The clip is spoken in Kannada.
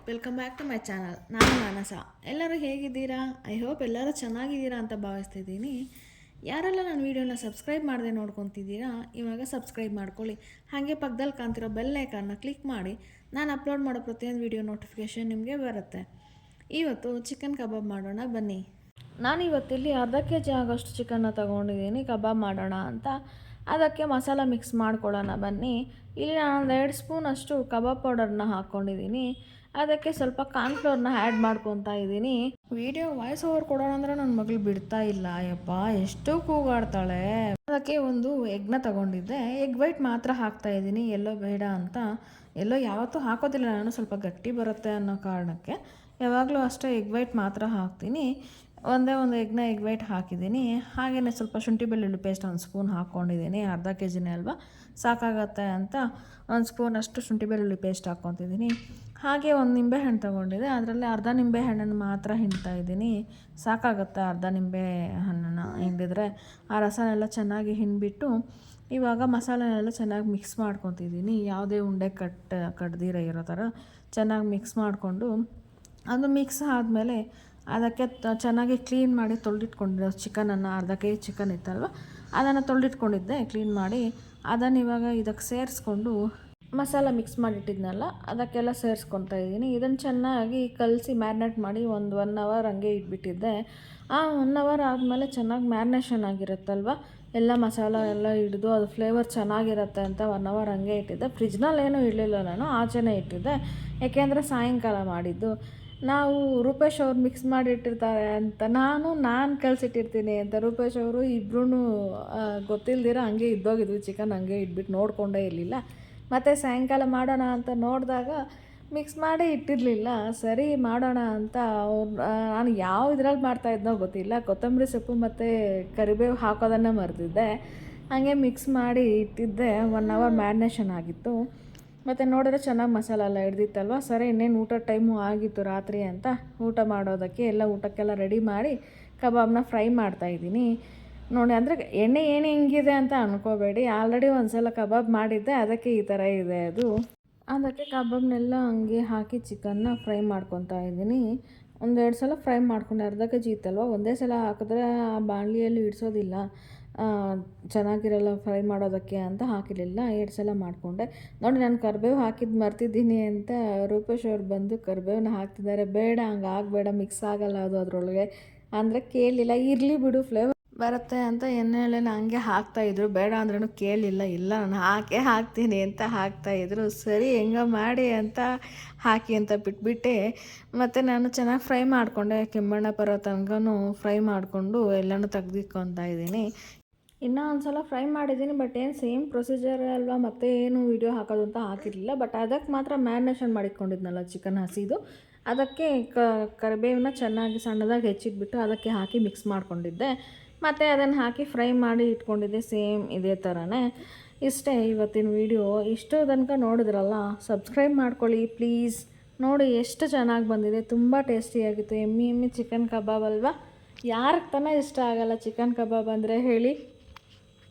Welcome back to my channel. ನಾನು ಮಾನಸ. ಎಲ್ಲರೂ ಹೇಗಿದ್ದೀರಾ? ಐ ಹೋಪ್ ಎಲ್ಲರೂ ಚೆನ್ನಾಗಿದ್ದೀರಾ ಅಂತ ಭಾವಿಸ್ತಿದ್ದೀನಿ. ಯಾರೆಲ್ಲ ನನ್ನ ವೀಡಿಯೋನ ಸಬ್ಸ್ಕ್ರೈಬ್ ಮಾಡದೆ ನೋಡ್ಕೊತಿದ್ದೀರಾ, ಇವಾಗ ಸಬ್ಸ್ಕ್ರೈಬ್ ಮಾಡ್ಕೊಳ್ಳಿ. ಹಾಗೆ ಪಕ್ಕದಲ್ಲಿ ಕಾಣ್ತಿರೋ ಬೆಲ್ ಐಕಾನ್ನ ಕ್ಲಿಕ್ ಮಾಡಿ. ನಾನು ಅಪ್ಲೋಡ್ ಮಾಡೋ ಪ್ರತಿಯೊಂದು ವೀಡಿಯೋ ನೋಟಿಫಿಕೇಷನ್ ನಿಮಗೆ ಬರುತ್ತೆ. ಇವತ್ತು ಚಿಕನ್ ಕಬಾಬ್ ಮಾಡೋಣ ಬನ್ನಿ. ನಾನಿವತ್ತಿಲ್ಲಿ ಅರ್ಧ kg ಆಗೋಷ್ಟು ಚಿಕನ್ನ ತೊಗೊಂಡಿದ್ದೀನಿ ಕಬಾಬ್ ಮಾಡೋಣ ಅಂತ. ಅದಕ್ಕೆ ಮಸಾಲ ಮಿಕ್ಸ್ ಮಾಡ್ಕೊಳ್ಳೋಣ ಬನ್ನಿ. ಇಲ್ಲಿ ನಾನು 2 ಸ್ಪೂನಷ್ಟು ಕಬಾಬ್ ಪೌಡರ್ನ ಹಾಕ್ಕೊಂಡಿದ್ದೀನಿ. ಅದಕ್ಕೆ ಸ್ವಲ್ಪ ಕಾರ್ನ್ಫ್ಲೋರ್ನ ಆ್ಯಡ್ ಮಾಡ್ಕೊತಾ ಇದ್ದೀನಿ. ವಿಡಿಯೋ ವಾಯ್ಸ್ ಓವರ್ ಕೊಡೋಣ ಅಂದರೆ ನನ್ನ ಮಗಳು ಬಿಡ್ತಾ ಇಲ್ಲ. ಅಯ್ಯಪ್ಪ ಎಷ್ಟು ಕೂಗಾಡ್ತಾಳೆ. ಅದಕ್ಕೆ ಒಂದು ಎಗ್ನ ತಗೊಂಡಿದ್ದೆ. ಎಗ್ ವೈಟ್ ಮಾತ್ರ ಹಾಕ್ತಾ ಇದ್ದೀನಿ, ಎಲ್ಲೋ ಬೇಡ ಅಂತ. ಎಲ್ಲೋ ಯಾವತ್ತೂ ಹಾಕೋದಿಲ್ಲ ನಾನು, ಸ್ವಲ್ಪ ಗಟ್ಟಿ ಬರುತ್ತೆ ಅನ್ನೋ ಕಾರಣಕ್ಕೆ ಯಾವಾಗಲೂ ಅಷ್ಟೇ ಎಗ್ ವೈಟ್ ಮಾತ್ರ ಹಾಕ್ತೀನಿ. ಒಂದೇ ಒಂದು ಎಗ್ ವೈಟ್ ಹಾಕಿದ್ದೀನಿ. ಹಾಗೆಯೇ ಸ್ವಲ್ಪ ಶುಂಠಿ ಬೆಳ್ಳುಳ್ಳಿ ಪೇಸ್ಟ್ 1 ಸ್ಪೂನ್ ಹಾಕ್ಕೊಂಡಿದ್ದೀನಿ. ಅರ್ಧ kgನೇ ಅಲ್ವಾ, ಸಾಕಾಗತ್ತೆ ಅಂತ 1 ಸ್ಪೂನಷ್ಟು ಶುಂಠಿ ಬೆಳ್ಳುಳ್ಳಿ ಪೇಸ್ಟ್ ಹಾಕ್ಕೊತಿದ್ದೀನಿ. ಹಾಗೆ ಒಂದು ನಿಂಬೆಹಣ್ಣು ತೊಗೊಂಡಿದ್ದೆ, ಅದರಲ್ಲಿ ಅರ್ಧ ನಿಂಬೆಹಣ್ಣನ್ನು ಮಾತ್ರ ಹಿಂಡ್ತಾ ಇದ್ದೀನಿ. ಸಾಕಾಗುತ್ತೆ ಅರ್ಧ ನಿಂಬೆ ಹಣ್ಣನ್ನು ಹಿಂಡಿದ್ರೆ. ಆ ರಸನೆಲ್ಲ ಚೆನ್ನಾಗಿ ಹಿಂಡಿಬಿಟ್ಟು ಇವಾಗ ಮಸಾಲೆನೆಲ್ಲ ಚೆನ್ನಾಗಿ ಮಿಕ್ಸ್ ಮಾಡ್ಕೊತಿದ್ದೀನಿ. ಯಾವುದೇ ಉಂಡೆ ಕಡ್ದಿರ ಇರೋ ಥರ ಚೆನ್ನಾಗಿ ಮಿಕ್ಸ್ ಮಾಡಿಕೊಂಡು, ಅದು ಮಿಕ್ಸ್ ಆದಮೇಲೆ ಅದಕ್ಕೆ ಚೆನ್ನಾಗಿ ಕ್ಲೀನ್ ಮಾಡಿ ತೊಳೆದಿಟ್ಕೊಂಡಿರೋ ಚಿಕನನ್ನು, ಅರ್ಧ kg ಚಿಕನ್ ಇತ್ತಲ್ವ ಅದನ್ನು ತೊಳೆದಿಟ್ಕೊಂಡಿದ್ದೆ ಕ್ಲೀನ್ ಮಾಡಿ. ಅದನ್ನು ಇವಾಗ ಇದಕ್ಕೆ ಸೇರಿಸ್ಕೊಂಡು ಮಸಾಲ ಮಿಕ್ಸ್ ಮಾಡಿಟ್ಟಿದ್ನಲ್ಲ ಅದಕ್ಕೆಲ್ಲ ಸೇರಿಸ್ಕೊತಾ ಇದ್ದೀನಿ. ಇದನ್ನು ಚೆನ್ನಾಗಿ ಕಲಸಿ ಮ್ಯಾರಿನೇಟ್ ಮಾಡಿ 1 ಅವರ್ ಹಂಗೆ ಇಟ್ಬಿಟ್ಟಿದ್ದೆ. ಆ 1 ಅವರ್ ಆದಮೇಲೆ ಚೆನ್ನಾಗಿ ಮ್ಯಾರಿನೇಷನ್ ಆಗಿರುತ್ತಲ್ವ, ಎಲ್ಲ ಮಸಾಲ ಎಲ್ಲ ಹಿಡಿದು ಅದು ಫ್ಲೇವರ್ ಚೆನ್ನಾಗಿರುತ್ತೆ ಅಂತ 1 ಅವರ್ ಹಂಗೆ ಇಟ್ಟಿದ್ದೆ. ಫ್ರಿಜ್ನಲ್ಲೇನೂ ಇಡಲಿಲ್ಲ ನಾನು, ಆಚೆನೇ ಇಟ್ಟಿದ್ದೆ. ಯಾಕೆಂದರೆ ಸಾಯಂಕಾಲ ಮಾಡಿದ್ದು. ನಾವು ರೂಪೇಶ್ ಅವ್ರು ಮಿಕ್ಸ್ ಮಾಡಿ ಇಟ್ಟಿರ್ತಾರೆ ಅಂತ ನಾನು ಕಲಿಸಿಟ್ಟಿರ್ತೀನಿ ಅಂತ ರೂಪೇಶ್ ಅವರು ಇಬ್ಬರೂ ಗೊತ್ತಿಲ್ದಿರ ಹಂಗೆ ಇದ್ದೋಗಿದ್ವಿ. ಚಿಕನ್ ಹಂಗೆ ಇಟ್ಬಿಟ್ಟು ನೋಡಿಕೊಂಡೇ ಇರಲಿಲ್ಲ. ಮತ್ತು ಸಾಯಂಕಾಲ ಮಾಡೋಣ ಅಂತ ನೋಡಿದಾಗ ಮಿಕ್ಸ್ ಮಾಡಿ ಇಟ್ಟಿರಲಿಲ್ಲ. ಸರಿ ಮಾಡೋಣ ಅಂತ ನಾನು ಯಾವ ಇದ್ರಲ್ಲಿ ಮಾಡ್ತಾಯಿದ್ನೋ ಗೊತ್ತಿಲ್ಲ, ಕೊತ್ತಂಬರಿ ಸೊಪ್ಪು ಮತ್ತು ಕರಿಬೇವು ಹಾಕೋದನ್ನು ಮರೆತಿದ್ದೆ. ಹಾಗೆ ಮಿಕ್ಸ್ ಮಾಡಿ ಇಟ್ಟಿದ್ದೆ. 1 ಅವರ್ ಮ್ಯಾರಿನೇಷನ್ ಆಗಿತ್ತು. ಮತ್ತು ನೋಡಿದ್ರೆ ಚೆನ್ನಾಗಿ ಮಸಾಲ ಎಲ್ಲ ಹಿಡ್ದಿತ್ತಲ್ವ. ಸರಿ ಇನ್ನೇನು ಊಟದ ಟೈಮು ಆಗಿತ್ತು ರಾತ್ರಿ ಅಂತ ಊಟ ಮಾಡೋದಕ್ಕೆ ಎಲ್ಲ ಊಟಕ್ಕೆಲ್ಲ ರೆಡಿ ಮಾಡಿ ಕಬಾಬ್ನ ಫ್ರೈ ಮಾಡ್ತಾಯಿದ್ದೀನಿ ನೋಡಿ. ಅಂದರೆ ಎಣ್ಣೆ ಹೆಂಗಿದೆ ಅಂತ ಅಂದ್ಕೋಬೇಡಿ, ಆಲ್ರೆಡಿ ಒಂದು ಸಲ ಕಬಾಬ್ ಮಾಡಿದ್ದೆ, ಅದಕ್ಕೆ ಈ ಥರ ಇದೆ ಅದು. ಅದಕ್ಕೆ ಕಬಾಬ್ನೆಲ್ಲ ಹಂಗೆ ಹಾಕಿ ಚಿಕನ್ನ ಫ್ರೈ ಮಾಡ್ಕೊತಾ ಇದ್ದೀನಿ. 1-2 ಸಲ ಫ್ರೈ ಮಾಡ್ಕೊಂಡೆ. ಅರ್ಧ kg ಇತ್ತಲ್ವ, ಒಂದೇ ಸಲ ಹಾಕಿದ್ರೆ ಆ ಬಾಣಲಿಯಲ್ಲಿ ಇಡಿಸೋದಿಲ್ಲ, ಚೆನ್ನಾಗಿರಲ್ಲ ಫ್ರೈ ಮಾಡೋದಕ್ಕೆ ಅಂತ ಹಾಕಿರಲಿಲ್ಲ. 2 ಸಲ ಮಾಡಿಕೊಂಡೆ ನೋಡಿ. ನಾನು ಕರಿಬೇವು ಹಾಕಿದ್ದು ಮರ್ತಿದ್ದೀನಿ ಅಂತ ರೂಪೇಶ್ ಅವ್ರು ಬಂದು ಕರಿಬೇವನ್ನ ಹಾಕ್ತಿದ್ದಾರೆ. ಬೇಡ ಹಂಗೆ ಆಗಬೇಡ, ಮಿಕ್ಸ್ ಆಗಲ್ಲ ಅದು ಅದರೊಳಗೆ ಅಂದರೆ ಕೇಳಲಿಲ್ಲ. ಇರಲಿ ಬಿಡು ಫ್ಲೇವರ್ ಬರುತ್ತೆ ಅಂತ ಎಣ್ಣೆಲೆಲ್ಲ ಹಂಗೆ ಹಾಕ್ತಾಯಿದ್ರು. ಬೇಡ ಅಂದ್ರೂ ಕೇಳಲಿಲ್ಲ. ಇಲ್ಲ ನಾನು ಹಾಕ್ತೀನಿ ಅಂತ ಹಾಕ್ತಾಯಿದ್ರು. ಸರಿ ಹೆಂಗೋ ಮಾಡಿ ಅಂತ ಹಾಕಿ ಅಂತ ಬಿಟ್ಬಿಟ್ಟೆ. ಮತ್ತು ನಾನು ಚೆನ್ನಾಗಿ ಫ್ರೈ ಮಾಡಿಕೊಂಡೆ, ಕೆಂಬಣ್ಣ ಬರೋ ತನಕನೂ ಫ್ರೈ ಮಾಡಿಕೊಂಡು ಎಲ್ಲನೂ ತೆಗ್ದಿಟ್ಕೊತಾ ಇದ್ದೀನಿ. ಇನ್ನೂ ಒಂದು ಸಲ ಫ್ರೈ ಮಾಡಿದ್ದೀನಿ, ಬಟ್ ಏನು ಸೇಮ್ ಪ್ರೊಸೀಜರ್ ಅಲ್ವಾ, ಮತ್ತೆ ಏನು ವೀಡಿಯೋ ಹಾಕೋದು ಅಂತ ಹಾಕಿರಲಿಲ್ಲ. ಬಟ್ ಅದಕ್ಕೆ ಮಾತ್ರ ಮ್ಯಾರಿನೇಷನ್ ಮಾಡಿಕೊಂಡಿದ್ನಲ್ಲ ಚಿಕನ್ ಹಸಿದು, ಅದಕ್ಕೆ ಕರಿಬೇವನ್ನ ಚೆನ್ನಾಗಿ ಸಣ್ಣದಾಗಿ ಹೆಚ್ಚಿಟ್ಬಿಟ್ಟು ಅದಕ್ಕೆ ಹಾಕಿ ಮಿಕ್ಸ್ ಮಾಡ್ಕೊಂಡಿದ್ದೆ. ಮತ್ತು ಅದನ್ನು ಹಾಕಿ ಫ್ರೈ ಮಾಡಿ ಇಟ್ಕೊಂಡಿದ್ದೆ, ಸೇಮ್ ಇದೇ ಥರನೇ. ಇಷ್ಟೇ ಇವತ್ತಿನ ವೀಡಿಯೋ. ಇಷ್ಟು ತನಕ ನೋಡಿದ್ರಲ್ಲ, ಸಬ್ಸ್ಕ್ರೈಬ್ ಮಾಡ್ಕೊಳ್ಳಿ ಪ್ಲೀಸ್. ನೋಡಿ ಎಷ್ಟು ಚೆನ್ನಾಗಿ ಬಂದಿದೆ, ತುಂಬ ಟೇಸ್ಟಿಯಾಗಿತ್ತು. ಎಮ್ಮಿ ಚಿಕನ್ ಕಬಾಬ್ ಅಲ್ವಾ, ಯಾರಿಗೆ ತಾನೇ ಇಷ್ಟ ಆಗಲ್ಲ ಚಿಕನ್ ಕಬಾಬ್ ಅಂದರೆ ಹೇಳಿ.